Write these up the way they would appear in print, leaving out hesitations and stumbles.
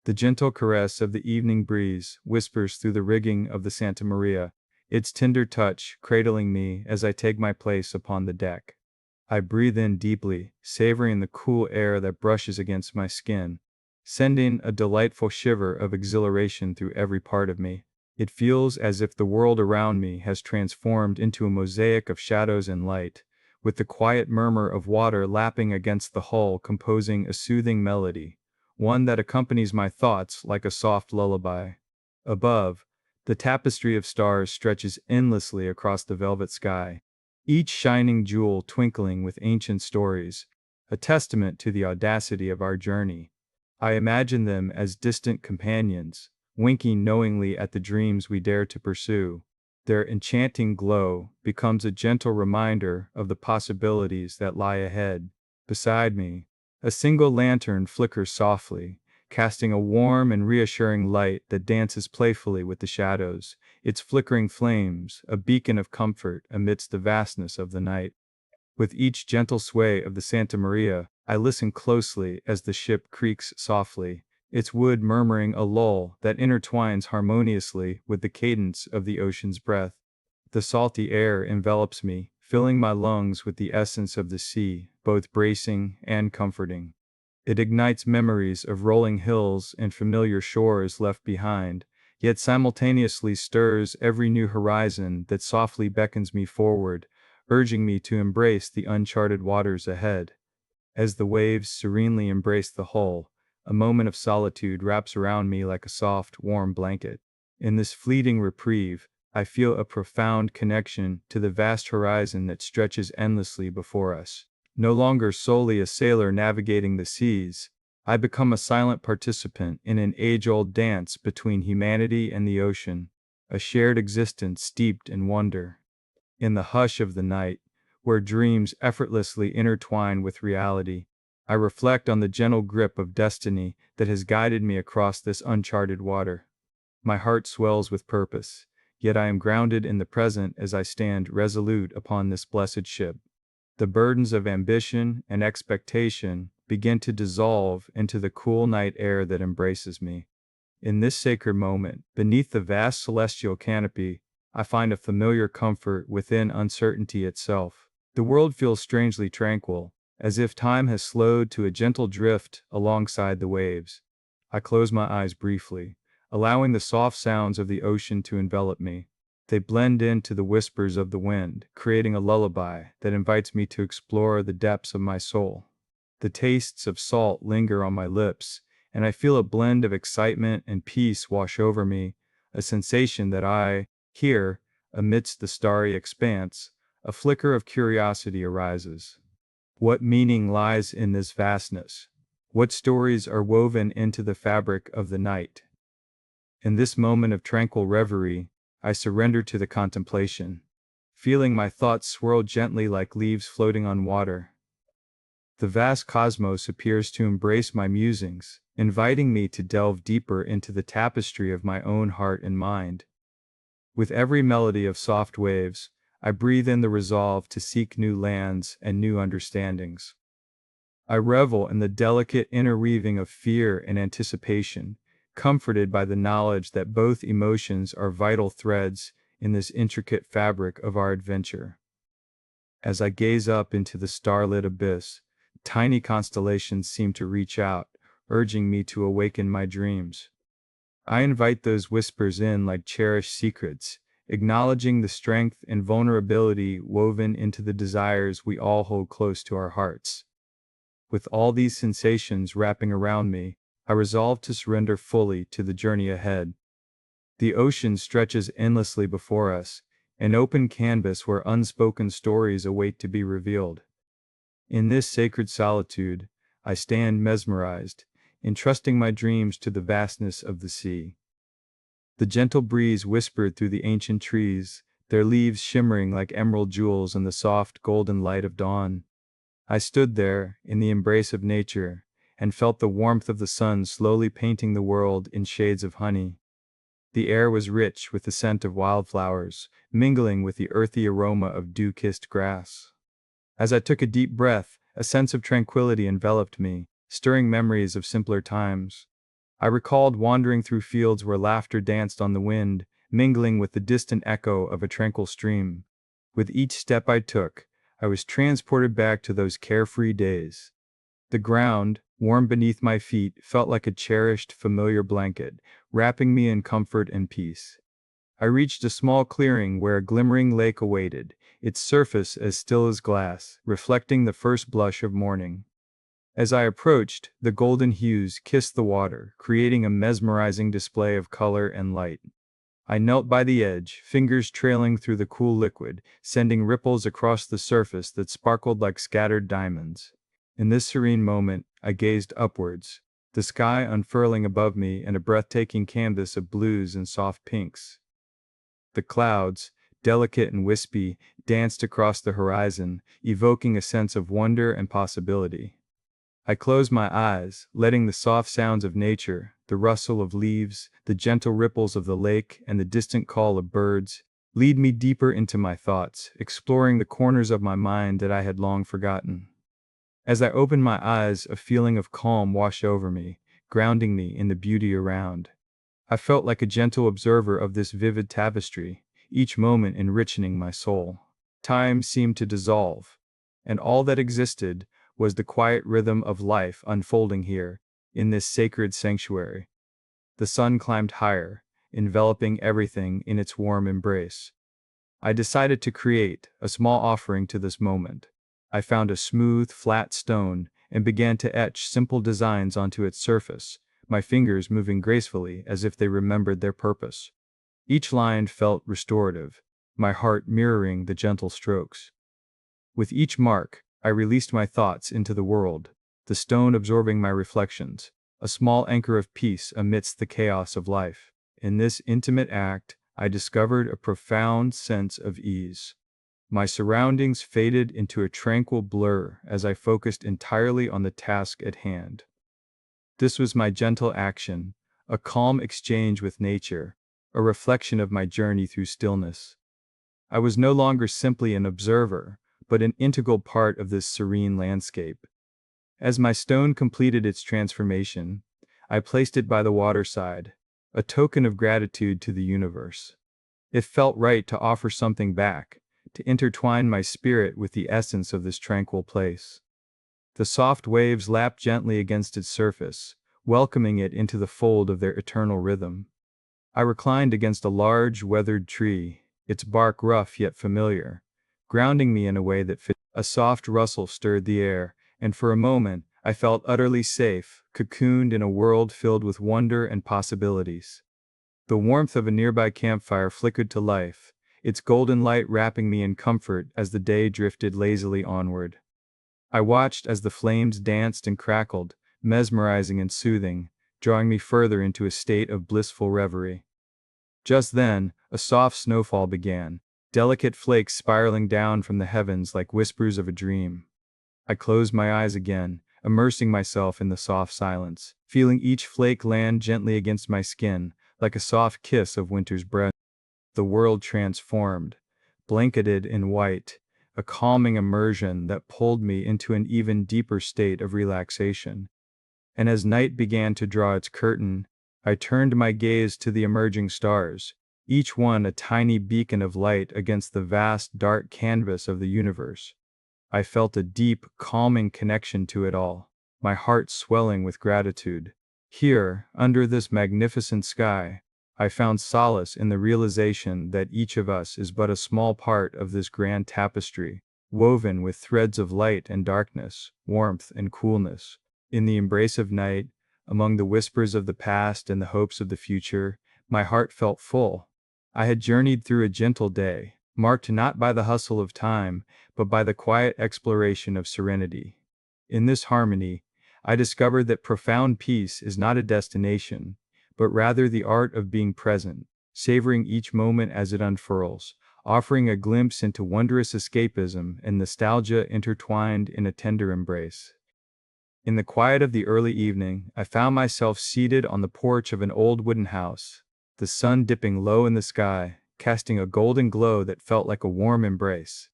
The gentle caress of the evening breeze whispers through the rigging of the Santa Maria, its tender touch cradling me as I take my place upon the deck. I breathe in deeply, savoring the cool air that brushes against my skin, sending a delightful shiver of exhilaration through every part of me. It feels as if the world around me has transformed into a mosaic of shadows and light, with the quiet murmur of water lapping against the hull composing a soothing melody, one that accompanies my thoughts like a soft lullaby. Above, the tapestry of stars stretches endlessly across the velvet sky, each shining jewel twinkling with ancient stories, a testament to the audacity of our journey. I imagine them as distant companions, winking knowingly at the dreams we dare to pursue. Their enchanting glow becomes a gentle reminder of the possibilities that lie ahead. Beside me, a single lantern flickers softly, casting a warm and reassuring light that dances playfully with the shadows, its flickering flames a beacon of comfort amidst the vastness of the night. With each gentle sway of the Santa Maria, I listen closely as the ship creaks softly, its wood murmuring a lull that intertwines harmoniously with the cadence of the ocean's breath. The salty air envelops me, filling my lungs with the essence of the sea, both bracing and comforting. It ignites memories of rolling hills and familiar shores left behind, yet simultaneously stirs every new horizon that softly beckons me forward, urging me to embrace the uncharted waters ahead. As the waves serenely embrace the hull, a moment of solitude wraps around me like a soft, warm blanket. In this fleeting reprieve, I feel a profound connection to the vast horizon that stretches endlessly before us. No longer solely a sailor navigating the seas, I become a silent participant in an age-old dance between humanity and the ocean, a shared existence steeped in wonder. In the hush of the night, where dreams effortlessly intertwine with reality, I reflect on the gentle grip of destiny that has guided me across this uncharted water. My heart swells with purpose, yet I am grounded in the present as I stand resolute upon this blessed ship. The burdens of ambition and expectation begin to dissolve into the cool night air that embraces me. In this sacred moment, beneath the vast celestial canopy, I find a familiar comfort within uncertainty itself. The world feels strangely tranquil, as if time has slowed to a gentle drift alongside the waves. I close my eyes briefly, allowing the soft sounds of the ocean to envelop me. They blend into the whispers of the wind, creating a lullaby that invites me to explore the depths of my soul. The tastes of salt linger on my lips, and I feel a blend of excitement and peace wash over me, a sensation that here, amidst the starry expanse, a flicker of curiosity arises. What meaning lies in this vastness? What stories are woven into the fabric of the night? In this moment of tranquil reverie, I surrender to the contemplation, feeling my thoughts swirl gently like leaves floating on water. The vast cosmos appears to embrace my musings, inviting me to delve deeper into the tapestry of my own heart and mind. With every melody of soft waves, I breathe in the resolve to seek new lands and new understandings. I revel in the delicate interweaving of fear and anticipation, comforted by the knowledge that both emotions are vital threads in this intricate fabric of our adventure. As I gaze up into the starlit abyss, tiny constellations seem to reach out, urging me to awaken my dreams. I invite those whispers in like cherished secrets, acknowledging the strength and vulnerability woven into the desires we all hold close to our hearts. With all these sensations wrapping around me, I resolve to surrender fully to the journey ahead. The ocean stretches endlessly before us, an open canvas where unspoken stories await to be revealed. In this sacred solitude, I stand mesmerized, entrusting my dreams to the vastness of the sea. The gentle breeze whispered through the ancient trees, their leaves shimmering like emerald jewels in the soft golden light of dawn. I stood there, in the embrace of nature, and felt the warmth of the sun slowly painting the world in shades of honey. The air was rich with the scent of wildflowers, mingling with the earthy aroma of dew-kissed grass. As I took a deep breath, a sense of tranquility enveloped me, stirring memories of simpler times. I recalled wandering through fields where laughter danced on the wind, mingling with the distant echo of a tranquil stream. With each step I took, I was transported back to those carefree days. The ground, warm beneath my feet, felt like a cherished, familiar blanket, wrapping me in comfort and peace. I reached a small clearing where a glimmering lake awaited, its surface as still as glass, reflecting the first blush of morning. As I approached, the golden hues kissed the water, creating a mesmerizing display of color and light. I knelt by the edge, fingers trailing through the cool liquid, sending ripples across the surface that sparkled like scattered diamonds. In this serene moment, I gazed upwards, the sky unfurling above me and a breathtaking canvas of blues and soft pinks. The clouds, delicate and wispy, danced across the horizon, evoking a sense of wonder and possibility. I closed my eyes, letting the soft sounds of nature, the rustle of leaves, the gentle ripples of the lake, and the distant call of birds, lead me deeper into my thoughts, exploring the corners of my mind that I had long forgotten. As I opened my eyes, a feeling of calm washed over me, grounding me in the beauty around. I felt like a gentle observer of this vivid tapestry, each moment enriching my soul. Time seemed to dissolve, and all that existed was the quiet rhythm of life unfolding here, in this sacred sanctuary. The sun climbed higher, enveloping everything in its warm embrace. I decided to create a small offering to this moment. I found a smooth, flat stone and began to etch simple designs onto its surface, my fingers moving gracefully as if they remembered their purpose. Each line felt restorative, my heart mirroring the gentle strokes. With each mark, I released my thoughts into the world, the stone absorbing my reflections, a small anchor of peace amidst the chaos of life. In this intimate act, I discovered a profound sense of ease. My surroundings faded into a tranquil blur as I focused entirely on the task at hand. This was my gentle action, a calm exchange with nature, a reflection of my journey through stillness. I was no longer simply an observer, but an integral part of this serene landscape. As my stone completed its transformation, I placed it by the waterside, a token of gratitude to the universe. It felt right to offer something back, to intertwine my spirit with the essence of this tranquil place. The soft waves lapped gently against its surface, welcoming it into the fold of their eternal rhythm. I reclined against a large, weathered tree, its bark rough yet familiar, grounding me in a way that fit. A soft rustle stirred the air, and for a moment, I felt utterly safe, cocooned in a world filled with wonder and possibilities. The warmth of a nearby campfire flickered to life, its golden light wrapping me in comfort as the day drifted lazily onward. I watched as the flames danced and crackled, mesmerizing and soothing, drawing me further into a state of blissful reverie. Just then, a soft snowfall began, delicate flakes spiraling down from the heavens like whispers of a dream. I closed my eyes again, immersing myself in the soft silence, feeling each flake land gently against my skin, like a soft kiss of winter's breath. The world transformed, blanketed in white, a calming immersion that pulled me into an even deeper state of relaxation. And as night began to draw its curtain, I turned my gaze to the emerging stars, each one a tiny beacon of light against the vast dark canvas of the universe. I felt a deep, calming connection to it all, my heart swelling with gratitude. Here, under this magnificent sky, I found solace in the realization that each of us is but a small part of this grand tapestry, woven with threads of light and darkness, warmth and coolness. In the embrace of night, among the whispers of the past and the hopes of the future, my heart felt full. I had journeyed through a gentle day, marked not by the hustle of time, but by the quiet exploration of serenity. In this harmony, I discovered that profound peace is not a destination, but rather the art of being present, savoring each moment as it unfurls, offering a glimpse into wondrous escapism and nostalgia intertwined in a tender embrace. In the quiet of the early evening, I found myself seated on the porch of an old wooden house, the sun dipping low in the sky, casting a golden glow that felt like a warm embrace.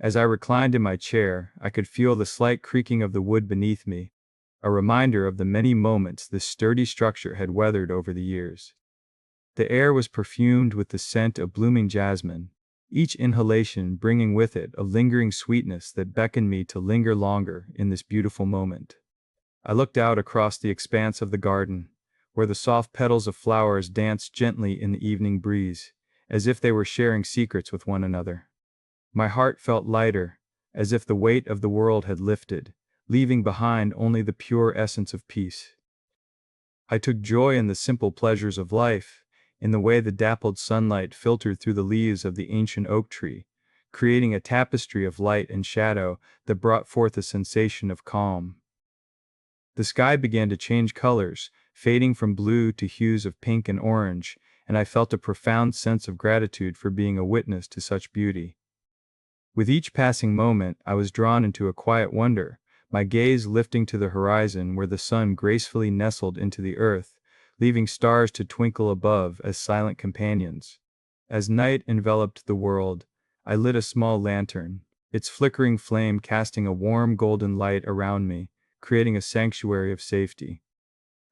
As I reclined in my chair, I could feel the slight creaking of the wood beneath me, a reminder of the many moments this sturdy structure had weathered over the years. The air was perfumed with the scent of blooming jasmine, each inhalation bringing with it a lingering sweetness that beckoned me to linger longer in this beautiful moment. I looked out across the expanse of the garden, where the soft petals of flowers danced gently in the evening breeze, as if they were sharing secrets with one another. My heart felt lighter, as if the weight of the world had lifted, leaving behind only the pure essence of peace. I took joy in the simple pleasures of life, in the way the dappled sunlight filtered through the leaves of the ancient oak tree, creating a tapestry of light and shadow that brought forth a sensation of calm. The sky began to change colors, fading from blue to hues of pink and orange, and I felt a profound sense of gratitude for being a witness to such beauty. With each passing moment, I was drawn into a quiet wonder, my gaze lifting to the horizon where the sun gracefully nestled into the earth, leaving stars to twinkle above as silent companions. As night enveloped the world, I lit a small lantern, its flickering flame casting a warm golden light around me, creating a sanctuary of safety.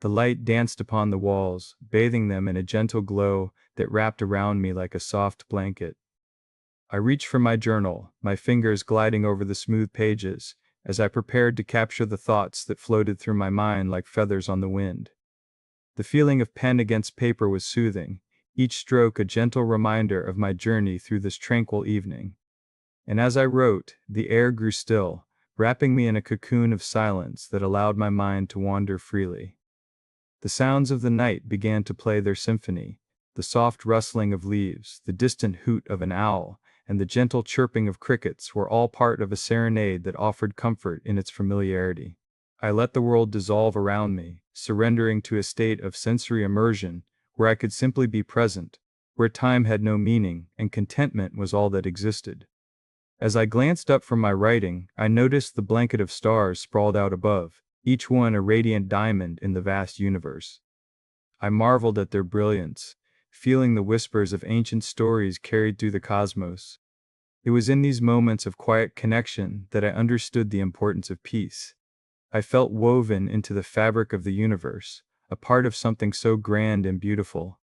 The light danced upon the walls, bathing them in a gentle glow that wrapped around me like a soft blanket. I reached for my journal, my fingers gliding over the smooth pages, as I prepared to capture the thoughts that floated through my mind like feathers on the wind. The feeling of pen against paper was soothing, each stroke a gentle reminder of my journey through this tranquil evening. And as I wrote, the air grew still, wrapping me in a cocoon of silence that allowed my mind to wander freely. The sounds of the night began to play their symphony, the soft rustling of leaves, the distant hoot of an owl, and the gentle chirping of crickets were all part of a serenade that offered comfort in its familiarity. I let the world dissolve around me, surrendering to a state of sensory immersion, where I could simply be present, where time had no meaning and contentment was all that existed. As I glanced up from my writing, I noticed the blanket of stars sprawled out above, each one a radiant diamond in the vast universe. I marveled at their brilliance, feeling the whispers of ancient stories carried through the cosmos. It was in these moments of quiet connection that I understood the importance of peace. I felt woven into the fabric of the universe, a part of something so grand and beautiful.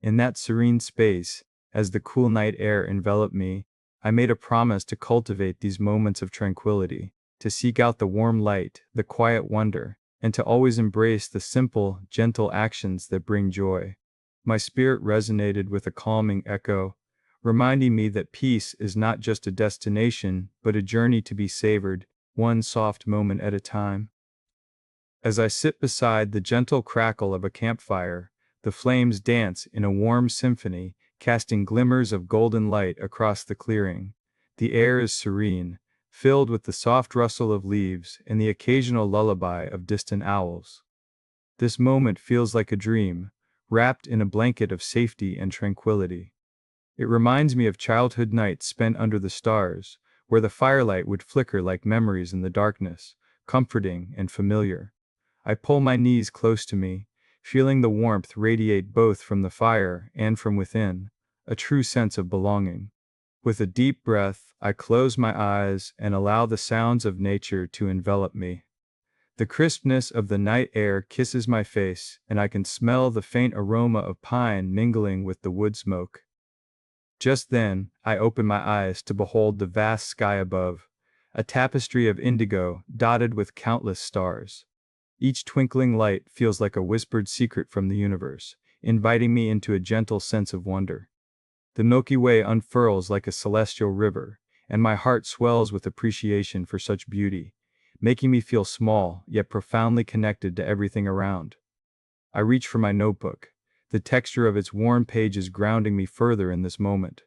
In that serene space, as the cool night air enveloped me, I made a promise to cultivate these moments of tranquility, to seek out the warm light, the quiet wonder, and to always embrace the simple, gentle actions that bring joy. My spirit resonated with a calming echo, reminding me that peace is not just a destination, but a journey to be savored, one soft moment at a time. As I sit beside the gentle crackle of a campfire, the flames dance in a warm symphony, casting glimmers of golden light across the clearing. The air is serene, filled with the soft rustle of leaves and the occasional lullaby of distant owls. This moment feels like a dream, wrapped in a blanket of safety and tranquility. It reminds me of childhood nights spent under the stars, where the firelight would flicker like memories in the darkness, comforting and familiar. I pull my knees close to me, feeling the warmth radiate both from the fire and from within, a true sense of belonging. With a deep breath, I close my eyes and allow the sounds of nature to envelop me. The crispness of the night air kisses my face, and I can smell the faint aroma of pine mingling with the wood smoke. Just then, I open my eyes to behold the vast sky above, a tapestry of indigo dotted with countless stars. Each twinkling light feels like a whispered secret from the universe, inviting me into a gentle sense of wonder. The Milky Way unfurls like a celestial river, and my heart swells with appreciation for such beauty, making me feel small yet profoundly connected to everything around. I reach for my notebook, the texture of its worn pages grounding me further in this moment.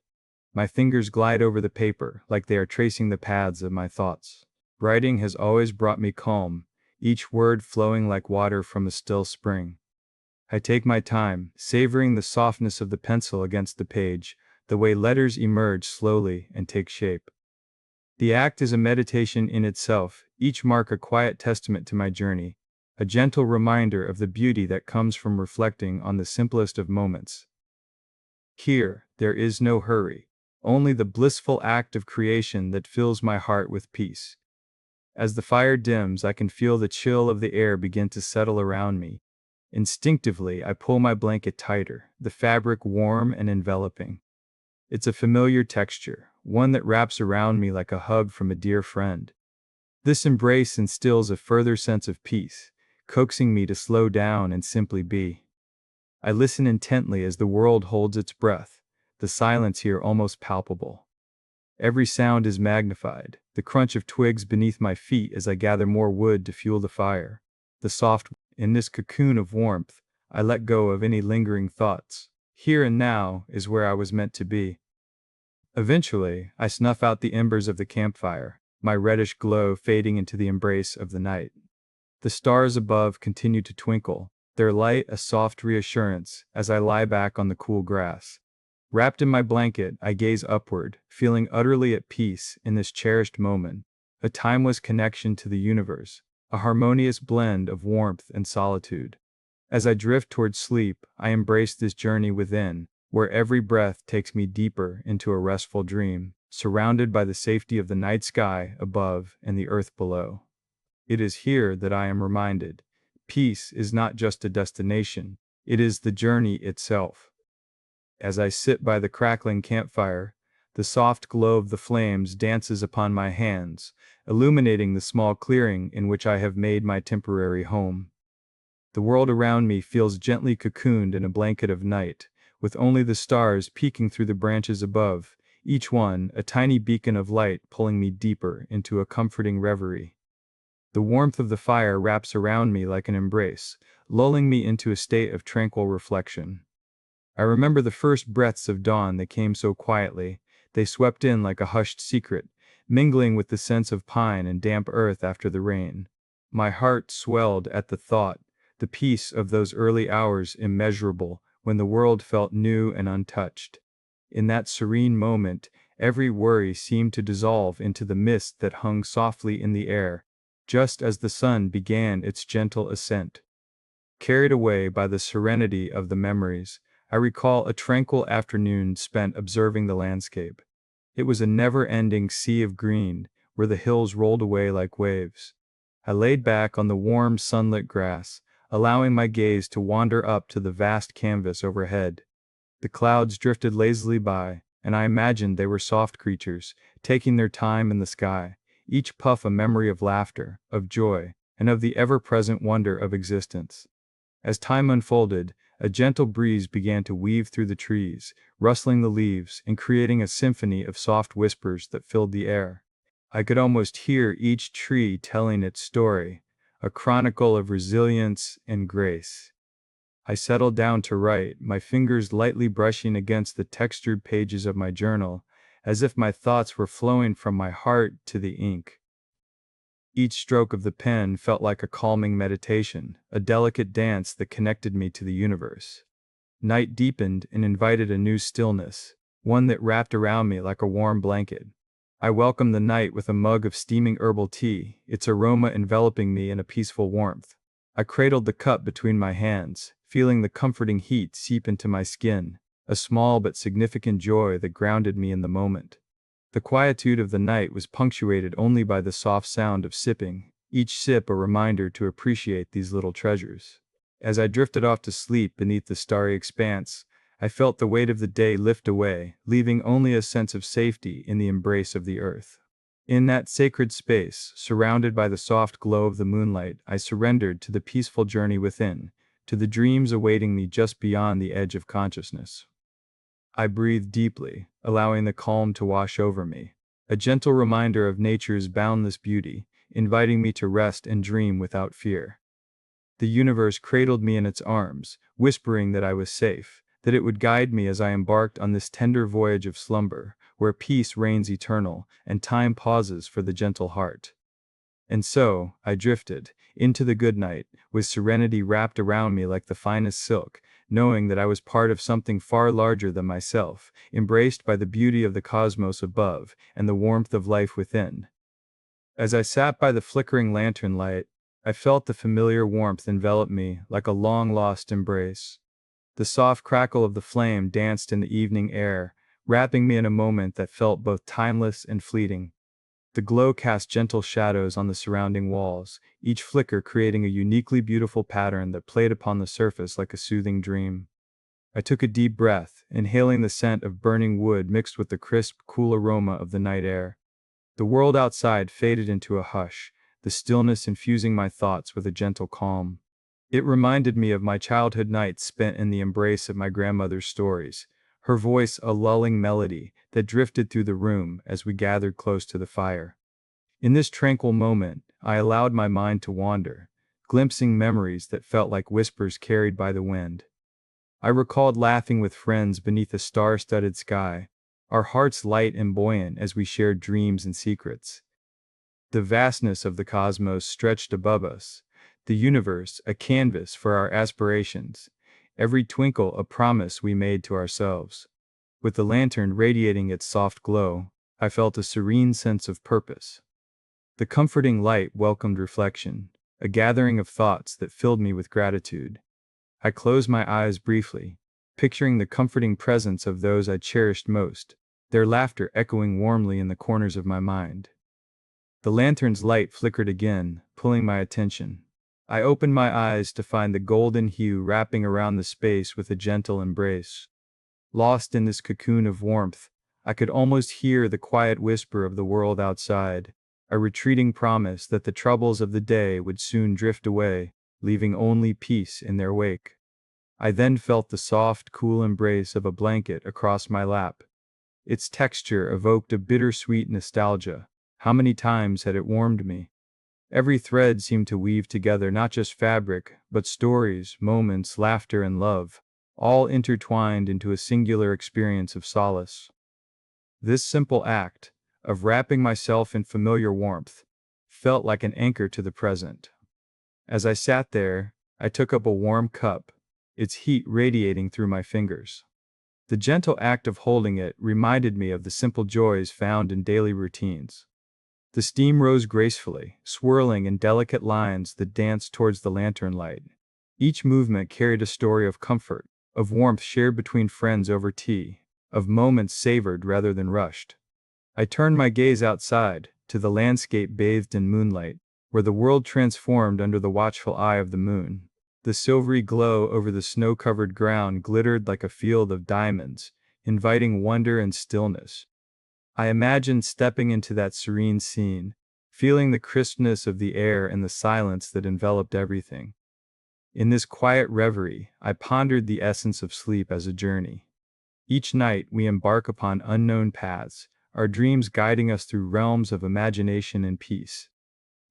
My fingers glide over the paper like they are tracing the paths of my thoughts. Writing has always brought me calm, each word flowing like water from a still spring. I take my time, savoring the softness of the pencil against the page, the way letters emerge slowly and take shape. The act is a meditation in itself, each mark a quiet testament to my journey, a gentle reminder of the beauty that comes from reflecting on the simplest of moments. Here, there is no hurry, only the blissful act of creation that fills my heart with peace. As the fire dims, I can feel the chill of the air begin to settle around me. Instinctively, I pull my blanket tighter, the fabric warm and enveloping. It's a familiar texture, one that wraps around me like a hug from a dear friend. This embrace instills a further sense of peace, coaxing me to slow down and simply be. I listen intently as the world holds its breath, the silence here almost palpable. Every sound is magnified, the crunch of twigs beneath my feet as I gather more wood to fuel the fire. The soft, in this cocoon of warmth, I let go of any lingering thoughts. Here and now is where I was meant to be. Eventually, I snuff out the embers of the campfire, my reddish glow fading into the embrace of the night. The stars above continue to twinkle, their light a soft reassurance as I lie back on the cool grass. Wrapped in my blanket, I gaze upward, feeling utterly at peace in this cherished moment, a timeless connection to the universe, a harmonious blend of warmth and solitude. As I drift towards sleep, I embrace this journey within, where every breath takes me deeper into a restful dream, surrounded by the safety of the night sky above and the earth below. It is here that I am reminded, peace is not just a destination, it is the journey itself. As I sit by the crackling campfire, the soft glow of the flames dances upon my hands, illuminating the small clearing in which I have made my temporary home. The world around me feels gently cocooned in a blanket of night, with only the stars peeking through the branches above, each one a tiny beacon of light pulling me deeper into a comforting reverie. The warmth of the fire wraps around me like an embrace, lulling me into a state of tranquil reflection. I remember the first breaths of dawn that came so quietly, they swept in like a hushed secret, mingling with the sense of pine and damp earth after the rain. My heart swelled at the thought, the peace of those early hours immeasurable, when the world felt new and untouched. In that serene moment, every worry seemed to dissolve into the mist that hung softly in the air, just as the sun began its gentle ascent. Carried away by the serenity of the memories, I recall a tranquil afternoon spent observing the landscape. It was a never-ending sea of green, where the hills rolled away like waves. I laid back on the warm sunlit grass, allowing my gaze to wander up to the vast canvas overhead. The clouds drifted lazily by, and I imagined they were soft creatures, taking their time in the sky, each puff a memory of laughter, of joy, and of the ever-present wonder of existence. As time unfolded, a gentle breeze began to weave through the trees, rustling the leaves and creating a symphony of soft whispers that filled the air. I could almost hear each tree telling its story, a chronicle of resilience and grace. I settled down to write, my fingers lightly brushing against the textured pages of my journal, as if my thoughts were flowing from my heart to the ink. Each stroke of the pen felt like a calming meditation, a delicate dance that connected me to the universe. Night deepened and invited a new stillness, one that wrapped around me like a warm blanket. I welcomed the night with a mug of steaming herbal tea, its aroma enveloping me in a peaceful warmth. I cradled the cup between my hands, feeling the comforting heat seep into my skin, a small but significant joy that grounded me in the moment. The quietude of the night was punctuated only by the soft sound of sipping, each sip a reminder to appreciate these little treasures. As I drifted off to sleep beneath the starry expanse, I felt the weight of the day lift away, leaving only a sense of safety in the embrace of the earth. In that sacred space, surrounded by the soft glow of the moonlight, I surrendered to the peaceful journey within, to the dreams awaiting me just beyond the edge of consciousness. I breathed deeply, allowing the calm to wash over me, a gentle reminder of nature's boundless beauty, inviting me to rest and dream without fear. The universe cradled me in its arms, whispering that I was safe, that it would guide me as I embarked on this tender voyage of slumber, where peace reigns eternal, and time pauses for the gentle heart. And so, I drifted, into the good night, with serenity wrapped around me like the finest silk, knowing that I was part of something far larger than myself, embraced by the beauty of the cosmos above, and the warmth of life within. As I sat by the flickering lantern light, I felt the familiar warmth envelop me like a long-lost embrace. The soft crackle of the flame danced in the evening air, wrapping me in a moment that felt both timeless and fleeting. The glow cast gentle shadows on the surrounding walls, each flicker creating a uniquely beautiful pattern that played upon the surface like a soothing dream. I took a deep breath, inhaling the scent of burning wood mixed with the crisp, cool aroma of the night air. The world outside faded into a hush, the stillness infusing my thoughts with a gentle calm. It reminded me of my childhood nights spent in the embrace of my grandmother's stories, her voice a lulling melody that drifted through the room as we gathered close to the fire. In this tranquil moment, I allowed my mind to wander, glimpsing memories that felt like whispers carried by the wind. I recalled laughing with friends beneath a star-studded sky, our hearts light and buoyant as we shared dreams and secrets. The vastness of the cosmos stretched above us, the universe a canvas for our aspirations, every twinkle a promise we made to ourselves. With the lantern radiating its soft glow, I felt a serene sense of purpose. The comforting light welcomed reflection, a gathering of thoughts that filled me with gratitude. I closed my eyes briefly, picturing the comforting presence of those I cherished most, their laughter echoing warmly in the corners of my mind. The lantern's light flickered again, pulling my attention. I opened my eyes to find the golden hue wrapping around the space with a gentle embrace. Lost in this cocoon of warmth, I could almost hear the quiet whisper of the world outside, a retreating promise that the troubles of the day would soon drift away, leaving only peace in their wake. I then felt the soft, cool embrace of a blanket across my lap. Its texture evoked a bittersweet nostalgia. How many times had it warmed me? Every thread seemed to weave together not just fabric, but stories, moments, laughter, and love, all intertwined into a singular experience of solace. This simple act, of wrapping myself in familiar warmth, felt like an anchor to the present. As I sat there, I took up a warm cup, its heat radiating through my fingers. The gentle act of holding it reminded me of the simple joys found in daily routines. The steam rose gracefully, swirling in delicate lines that danced towards the lantern light. Each movement carried a story of comfort, of warmth shared between friends over tea, of moments savored rather than rushed. I turned my gaze outside, to the landscape bathed in moonlight, where the world transformed under the watchful eye of the moon. The silvery glow over the snow-covered ground glittered like a field of diamonds, inviting wonder and stillness. I imagined stepping into that serene scene, feeling the crispness of the air and the silence that enveloped everything. In this quiet reverie, I pondered the essence of sleep as a journey. Each night we embark upon unknown paths, our dreams guiding us through realms of imagination and peace.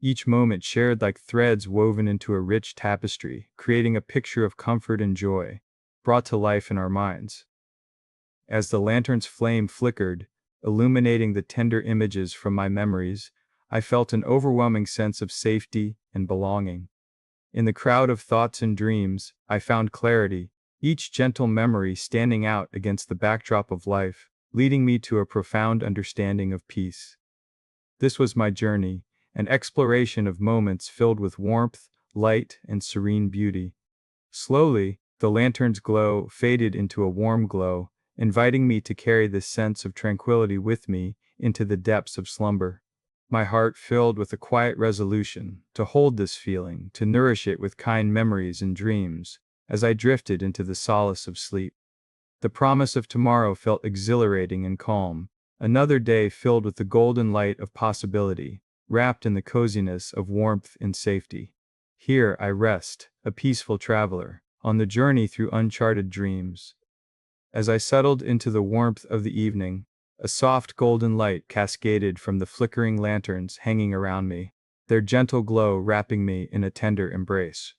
Each moment shared like threads woven into a rich tapestry, creating a picture of comfort and joy, brought to life in our minds. As the lantern's flame flickered, illuminating the tender images from my memories, I felt an overwhelming sense of safety and belonging. In the crowd of thoughts and dreams, I found clarity, each gentle memory standing out against the backdrop of life, leading me to a profound understanding of peace. This was my journey, an exploration of moments filled with warmth, light, and serene beauty. Slowly, the lantern's glow faded into a warm glow, inviting me to carry this sense of tranquility with me into the depths of slumber. My heart filled with a quiet resolution to hold this feeling, to nourish it with kind memories and dreams, as I drifted into the solace of sleep. The promise of tomorrow felt exhilarating and calm, another day filled with the golden light of possibility, wrapped in the coziness of warmth and safety. Here I rest, a peaceful traveler, on the journey through uncharted dreams. As I settled into the warmth of the evening, a soft golden light cascaded from the flickering lanterns hanging around me, their gentle glow wrapping me in a tender embrace.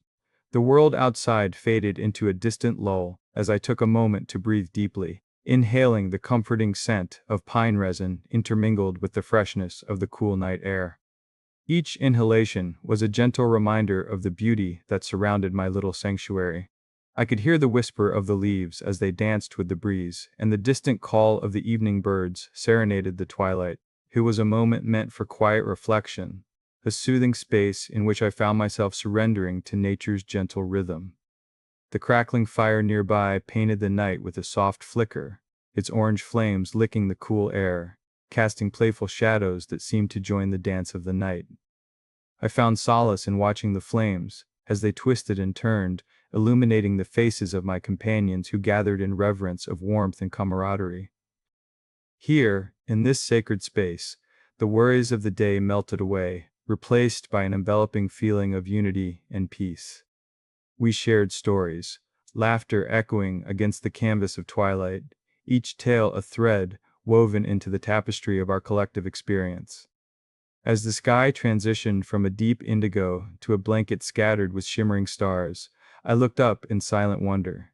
The world outside faded into a distant lull as I took a moment to breathe deeply, inhaling the comforting scent of pine resin intermingled with the freshness of the cool night air. Each inhalation was a gentle reminder of the beauty that surrounded my little sanctuary. I could hear the whisper of the leaves as they danced with the breeze, and the distant call of the evening birds serenaded the twilight. It was a moment meant for quiet reflection, a soothing space in which I found myself surrendering to nature's gentle rhythm. The crackling fire nearby painted the night with a soft flicker, its orange flames licking the cool air. casting playful shadows that seemed to join the dance of the night. I found solace in watching the flames, as they twisted and turned, illuminating the faces of my companions who gathered in reverence of warmth and camaraderie. Here, in this sacred space, the worries of the day melted away, replaced by an enveloping feeling of unity and peace. We shared stories, laughter echoing against the canvas of twilight, each tale a thread woven into the tapestry of our collective experience. As the sky transitioned from a deep indigo to a blanket scattered with shimmering stars, I looked up in silent wonder.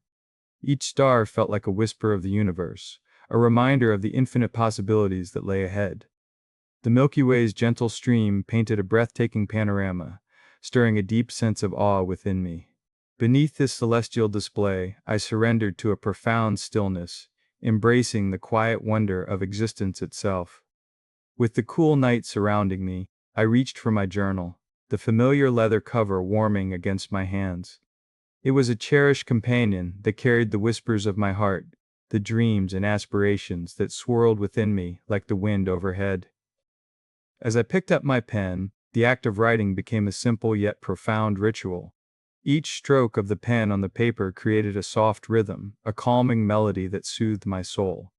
Each star felt like a whisper of the universe, a reminder of the infinite possibilities that lay ahead. The Milky Way's gentle stream painted a breathtaking panorama, stirring a deep sense of awe within me. Beneath this celestial display, I surrendered to a profound stillness, embracing the quiet wonder of existence itself. With the cool night surrounding me, I reached for my journal, the familiar leather cover warming against my hands. It was a cherished companion that carried the whispers of my heart, the dreams and aspirations that swirled within me like the wind overhead. As I picked up my pen, the act of writing became a simple yet profound ritual. Each stroke of the pen on the paper created a soft rhythm, a calming melody that soothed my soul.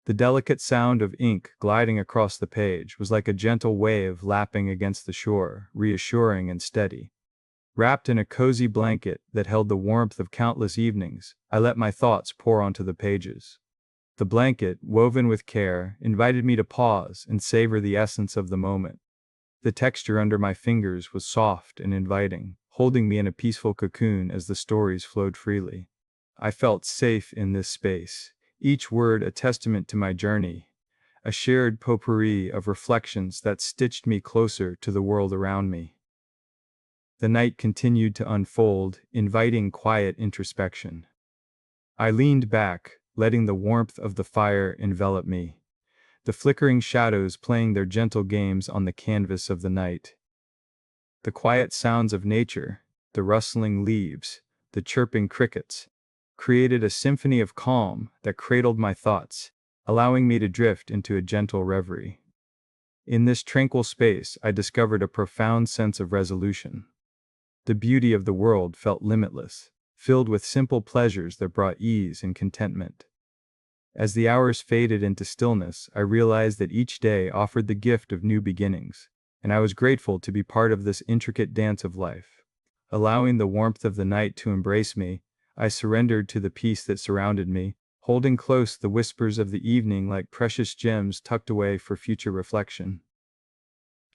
The delicate sound of ink gliding across the page was like a gentle wave lapping against the shore, reassuring and steady. Wrapped in a cozy blanket that held the warmth of countless evenings, I let my thoughts pour onto the pages. The blanket, woven with care, invited me to pause and savor the essence of the moment. The texture under my fingers was soft and inviting, holding me in a peaceful cocoon as the stories flowed freely. I felt safe in this space, each word a testament to my journey, a shared potpourri of reflections that stitched me closer to the world around me. The night continued to unfold, inviting quiet introspection. I leaned back, letting the warmth of the fire envelop me, the flickering shadows playing their gentle games on the canvas of the night. The quiet sounds of nature, the rustling leaves, the chirping crickets, created a symphony of calm that cradled my thoughts, allowing me to drift into a gentle reverie. In this tranquil space, I discovered a profound sense of resolution. The beauty of the world felt limitless, filled with simple pleasures that brought ease and contentment. As the hours faded into stillness, I realized that each day offered the gift of new beginnings, and I was grateful to be part of this intricate dance of life. Allowing the warmth of the night to embrace me, I surrendered to the peace that surrounded me, holding close the whispers of the evening like precious gems tucked away for future reflection.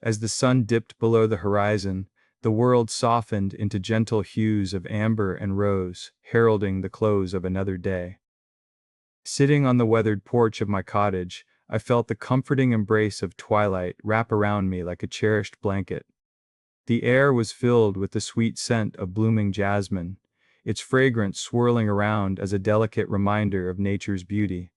As the sun dipped below the horizon, the world softened into gentle hues of amber and rose, heralding the close of another day. Sitting on the weathered porch of my cottage, I felt the comforting embrace of twilight wrap around me like a cherished blanket. The air was filled with the sweet scent of blooming jasmine, its fragrance swirling around as a delicate reminder of nature's beauty.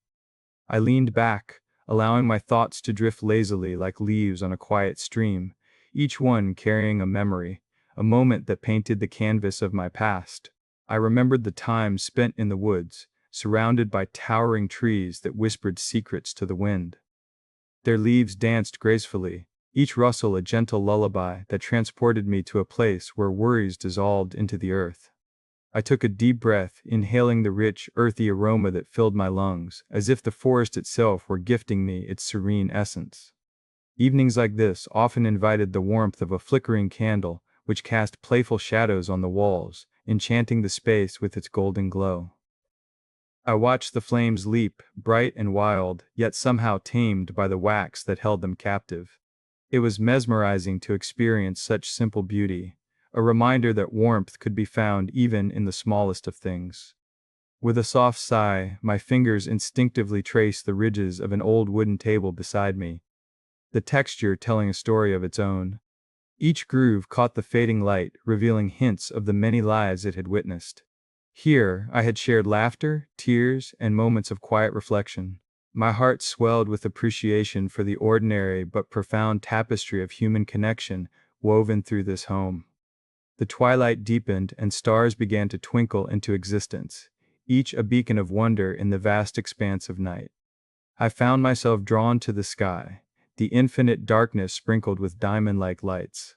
I leaned back, allowing my thoughts to drift lazily like leaves on a quiet stream, each one carrying a memory, a moment that painted the canvas of my past. I remembered the time spent in the woods, surrounded by towering trees that whispered secrets to the wind. Their leaves danced gracefully, each rustle a gentle lullaby that transported me to a place where worries dissolved into the earth. I took a deep breath, inhaling the rich, earthy aroma that filled my lungs, as if the forest itself were gifting me its serene essence. Evenings like this often invited the warmth of a flickering candle, which cast playful shadows on the walls, enchanting the space with its golden glow. I watched the flames leap, bright and wild, yet somehow tamed by the wax that held them captive. It was mesmerizing to experience such simple beauty, a reminder that warmth could be found even in the smallest of things. With a soft sigh, my fingers instinctively traced the ridges of an old wooden table beside me, the texture telling a story of its own. Each groove caught the fading light, revealing hints of the many lives it had witnessed. Here, I had shared laughter, tears, and moments of quiet reflection. My heart swelled with appreciation for the ordinary but profound tapestry of human connection woven through this home. The twilight deepened and stars began to twinkle into existence, each a beacon of wonder in the vast expanse of night. I found myself drawn to the sky, the infinite darkness sprinkled with diamond-like lights.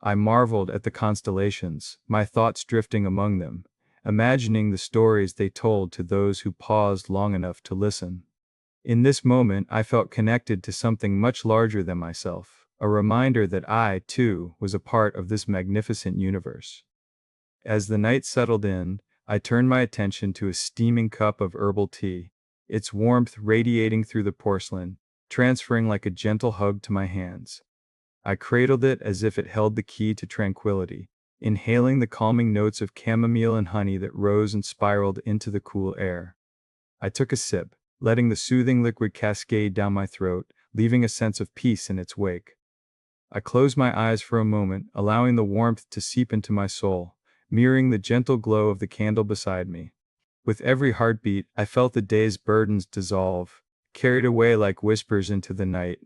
I marveled at the constellations, my thoughts drifting among them, imagining the stories they told to those who paused long enough to listen. In this moment, I felt connected to something much larger than myself, a reminder that I, too, was a part of this magnificent universe. As the night settled in, I turned my attention to a steaming cup of herbal tea, its warmth radiating through the porcelain, transferring like a gentle hug to my hands. I cradled it as if it held the key to tranquility, inhaling the calming notes of chamomile and honey that rose and spiraled into the cool air. I took a sip, letting the soothing liquid cascade down my throat, leaving a sense of peace in its wake. I closed my eyes for a moment, allowing the warmth to seep into my soul, mirroring the gentle glow of the candle beside me. With every heartbeat, I felt the day's burdens dissolve, carried away like whispers into the night.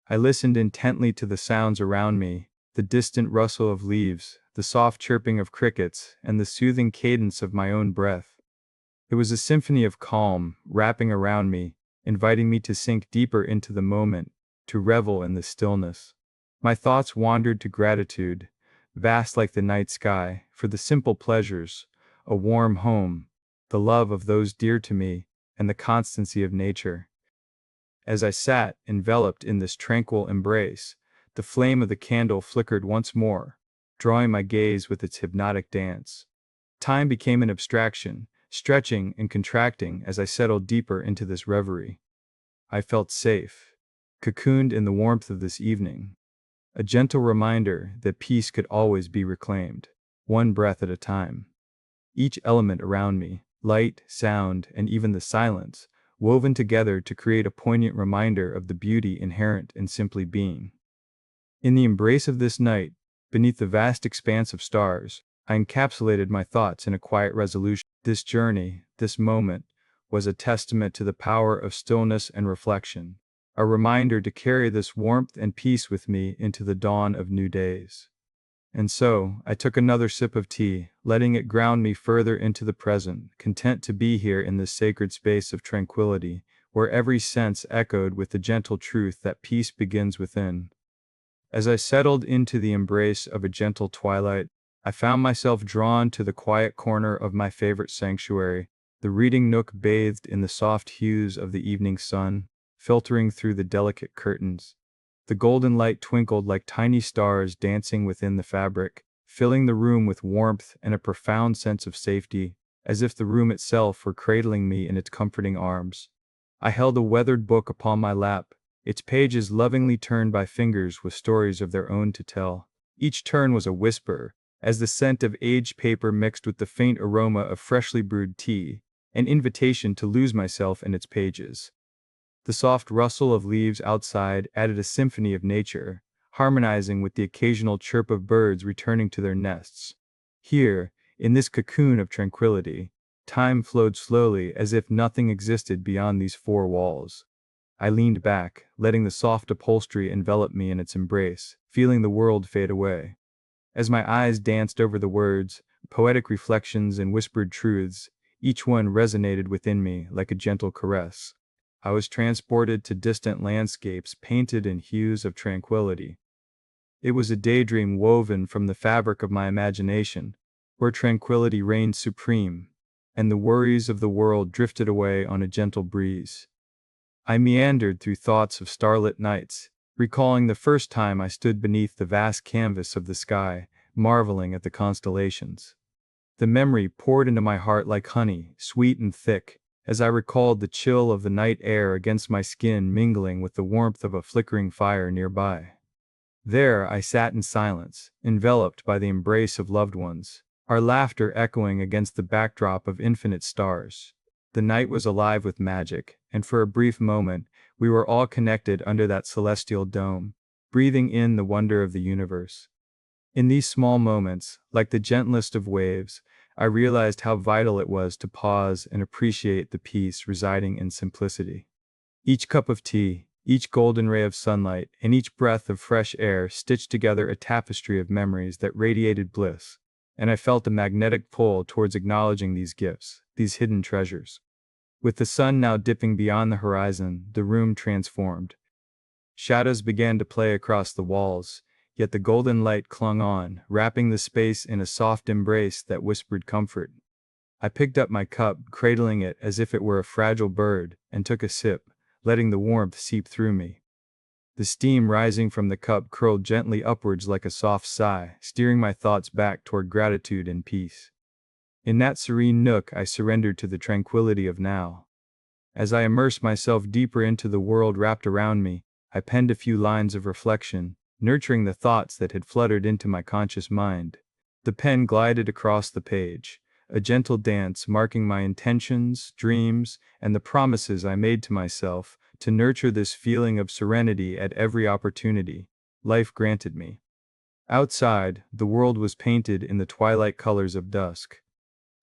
I listened intently to the sounds around me, the distant rustle of leaves, the soft chirping of crickets, and the soothing cadence of my own breath. It was a symphony of calm, wrapping around me, inviting me to sink deeper into the moment, to revel in the stillness. My thoughts wandered to gratitude, vast like the night sky, for the simple pleasures, a warm home, the love of those dear to me, and the constancy of nature. As I sat, enveloped in this tranquil embrace, the flame of the candle flickered once more, drawing my gaze with its hypnotic dance. Time became an abstraction, stretching and contracting as I settled deeper into this reverie. I felt safe, cocooned in the warmth of this evening, a gentle reminder that peace could always be reclaimed, one breath at a time. Each element around me, light, sound, and even the silence, woven together to create a poignant reminder of the beauty inherent in simply being. In the embrace of this night, beneath the vast expanse of stars, I encapsulated my thoughts in a quiet resolution. This journey, this moment, was a testament to the power of stillness and reflection, a reminder to carry this warmth and peace with me into the dawn of new days. And so, I took another sip of tea, letting it ground me further into the present, content to be here in this sacred space of tranquility, where every sense echoed with the gentle truth that peace begins within. As I settled into the embrace of a gentle twilight, I found myself drawn to the quiet corner of my favorite sanctuary, the reading nook bathed in the soft hues of the evening sun, filtering through the delicate curtains. The golden light twinkled like tiny stars dancing within the fabric, filling the room with warmth and a profound sense of safety, as if the room itself were cradling me in its comforting arms. I held a weathered book upon my lap, its pages lovingly turned by fingers with stories of their own to tell. Each turn was a whisper, as the scent of aged paper mixed with the faint aroma of freshly brewed tea, an invitation to lose myself in its pages. The soft rustle of leaves outside added a symphony of nature, harmonizing with the occasional chirp of birds returning to their nests. Here, in this cocoon of tranquility, time flowed slowly as if nothing existed beyond these four walls. I leaned back, letting the soft upholstery envelop me in its embrace, feeling the world fade away. As my eyes danced over the words, poetic reflections and whispered truths, each one resonated within me like a gentle caress. I was transported to distant landscapes painted in hues of tranquility. It was a daydream woven from the fabric of my imagination, where tranquility reigned supreme, and the worries of the world drifted away on a gentle breeze. I meandered through thoughts of starlit nights, recalling the first time I stood beneath the vast canvas of the sky, marveling at the constellations. The memory poured into my heart like honey, sweet and thick, as I recalled the chill of the night air against my skin mingling with the warmth of a flickering fire nearby. There I sat in silence, enveloped by the embrace of loved ones, our laughter echoing against the backdrop of infinite stars. The night was alive with magic, and for a brief moment, we were all connected under that celestial dome, breathing in the wonder of the universe. In these small moments, like the gentlest of waves, I realized how vital it was to pause and appreciate the peace residing in simplicity. Each cup of tea, each golden ray of sunlight, and each breath of fresh air stitched together a tapestry of memories that radiated bliss, and I felt a magnetic pull towards acknowledging these gifts, these hidden treasures. With the sun now dipping beyond the horizon, the room transformed. Shadows began to play across the walls, yet the golden light clung on, wrapping the space in a soft embrace that whispered comfort. I picked up my cup, cradling it as if it were a fragile bird, and took a sip, letting the warmth seep through me. The steam rising from the cup curled gently upwards like a soft sigh, steering my thoughts back toward gratitude and peace. In that serene nook, I surrendered to the tranquility of now. As I immersed myself deeper into the world wrapped around me, I penned a few lines of reflection, nurturing the thoughts that had fluttered into my conscious mind. The pen glided across the page, a gentle dance marking my intentions, dreams, and the promises I made to myself to nurture this feeling of serenity at every opportunity life granted me. Outside, the world was painted in the twilight colors of dusk.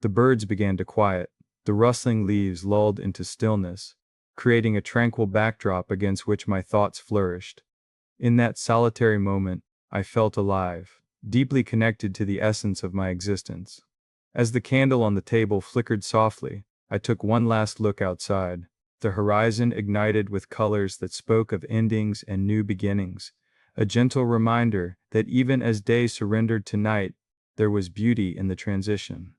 The birds began to quiet, the rustling leaves lulled into stillness, creating a tranquil backdrop against which my thoughts flourished. In that solitary moment, I felt alive, deeply connected to the essence of my existence. As the candle on the table flickered softly, I took one last look outside. The horizon ignited with colors that spoke of endings and new beginnings, a gentle reminder that even as day surrendered to night, there was beauty in the transition.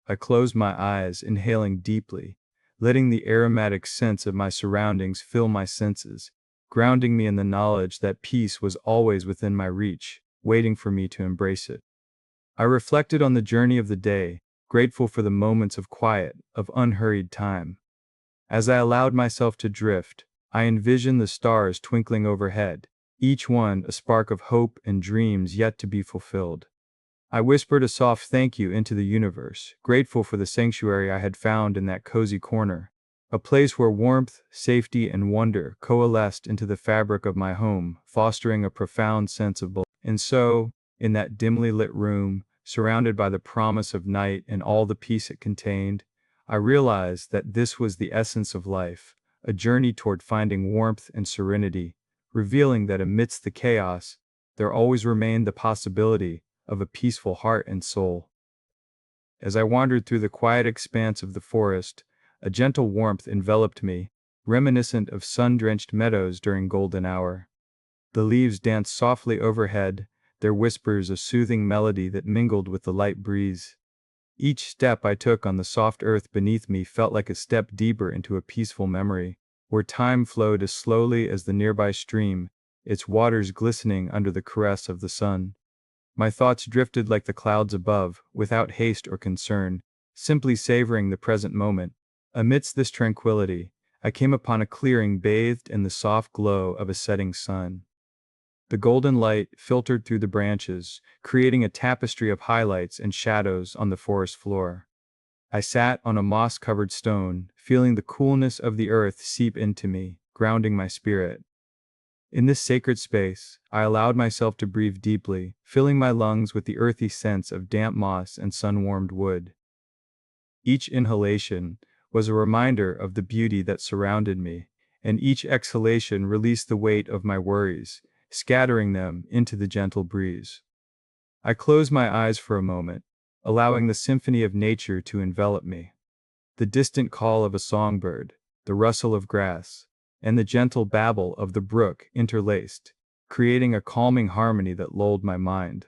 I closed my eyes, inhaling deeply, letting the aromatic scents of my surroundings fill my senses, grounding me in the knowledge that peace was always within my reach, waiting for me to embrace it. I reflected on the journey of the day, grateful for the moments of quiet, of unhurried time. As I allowed myself to drift, I envisioned the stars twinkling overhead, each one a spark of hope and dreams yet to be fulfilled. I whispered a soft thank you into the universe, grateful for the sanctuary I had found in that cozy corner, a place where warmth, safety, and wonder coalesced into the fabric of my home, fostering a profound sense of belonging. And so, in that dimly lit room, surrounded by the promise of night and all the peace it contained, I realized that this was the essence of life, a journey toward finding warmth and serenity, revealing that amidst the chaos, there always remained the possibility of a peaceful heart and soul. As I wandered through the quiet expanse of the forest, a gentle warmth enveloped me, reminiscent of sun-drenched meadows during golden hour. The leaves danced softly overhead, their whispers a soothing melody that mingled with the light breeze. Each step I took on the soft earth beneath me felt like a step deeper into a peaceful memory, where time flowed as slowly as the nearby stream, its waters glistening under the caress of the sun. My thoughts drifted like the clouds above, without haste or concern, simply savoring the present moment. Amidst this tranquility, I came upon a clearing bathed in the soft glow of a setting sun. The golden light filtered through the branches, creating a tapestry of highlights and shadows on the forest floor. I sat on a moss-covered stone, feeling the coolness of the earth seep into me, grounding my spirit. In this sacred space, I allowed myself to breathe deeply, filling my lungs with the earthy scents of damp moss and sun-warmed wood. Each inhalation was a reminder of the beauty that surrounded me, and each exhalation released the weight of my worries, scattering them into the gentle breeze. I closed my eyes for a moment, allowing the symphony of nature to envelop me. The distant call of a songbird, the rustle of grass, and the gentle babble of the brook interlaced, creating a calming harmony that lulled my mind.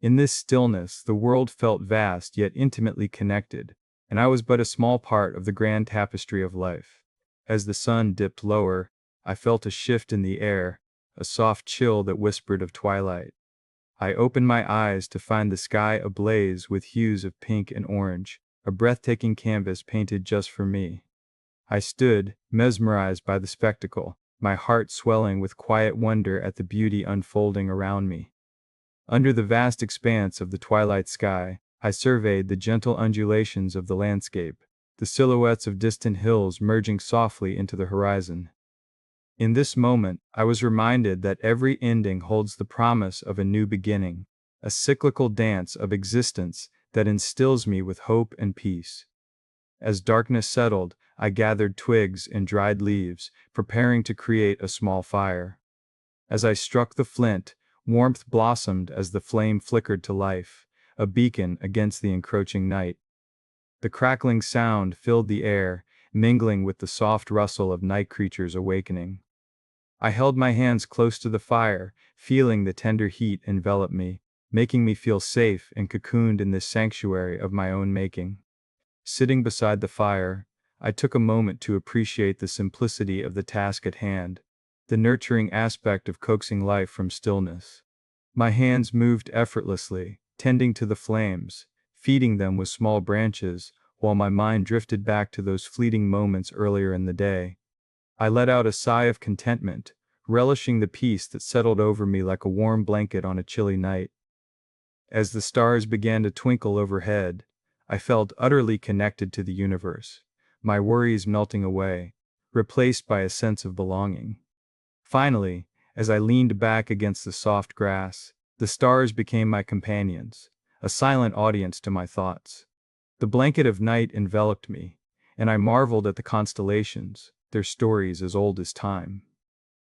In this stillness, the world felt vast yet intimately connected, and I was but a small part of the grand tapestry of life. As the sun dipped lower, I felt a shift in the air, a soft chill that whispered of twilight. I opened my eyes to find the sky ablaze with hues of pink and orange, a breathtaking canvas painted just for me. I stood, mesmerized by the spectacle, my heart swelling with quiet wonder at the beauty unfolding around me. Under the vast expanse of the twilight sky, I surveyed the gentle undulations of the landscape, the silhouettes of distant hills merging softly into the horizon. In this moment, I was reminded that every ending holds the promise of a new beginning, a cyclical dance of existence that instills me with hope and peace. As darkness settled, I gathered twigs and dried leaves, preparing to create a small fire. As I struck the flint, warmth blossomed as the flame flickered to life, a beacon against the encroaching night. The crackling sound filled the air, mingling with the soft rustle of night creatures awakening. I held my hands close to the fire, feeling the tender heat envelop me, making me feel safe and cocooned in this sanctuary of my own making. Sitting beside the fire, I took a moment to appreciate the simplicity of the task at hand, the nurturing aspect of coaxing life from stillness. My hands moved effortlessly, tending to the flames, feeding them with small branches, while my mind drifted back to those fleeting moments earlier in the day. I let out a sigh of contentment, relishing the peace that settled over me like a warm blanket on a chilly night. As the stars began to twinkle overhead, I felt utterly connected to the universe, my worries melting away, replaced by a sense of belonging. Finally, as I leaned back against the soft grass, the stars became my companions, a silent audience to my thoughts. The blanket of night enveloped me, and I marveled at the constellations, their stories as old as time.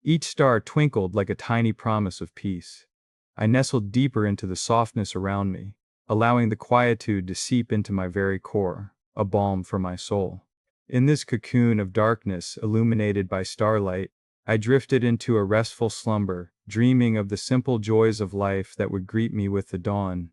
Each star twinkled like a tiny promise of peace. I nestled deeper into the softness around me, allowing the quietude to seep into my very core, a balm for my soul. In this cocoon of darkness illuminated by starlight, I drifted into a restful slumber, dreaming of the simple joys of life that would greet me with the dawn,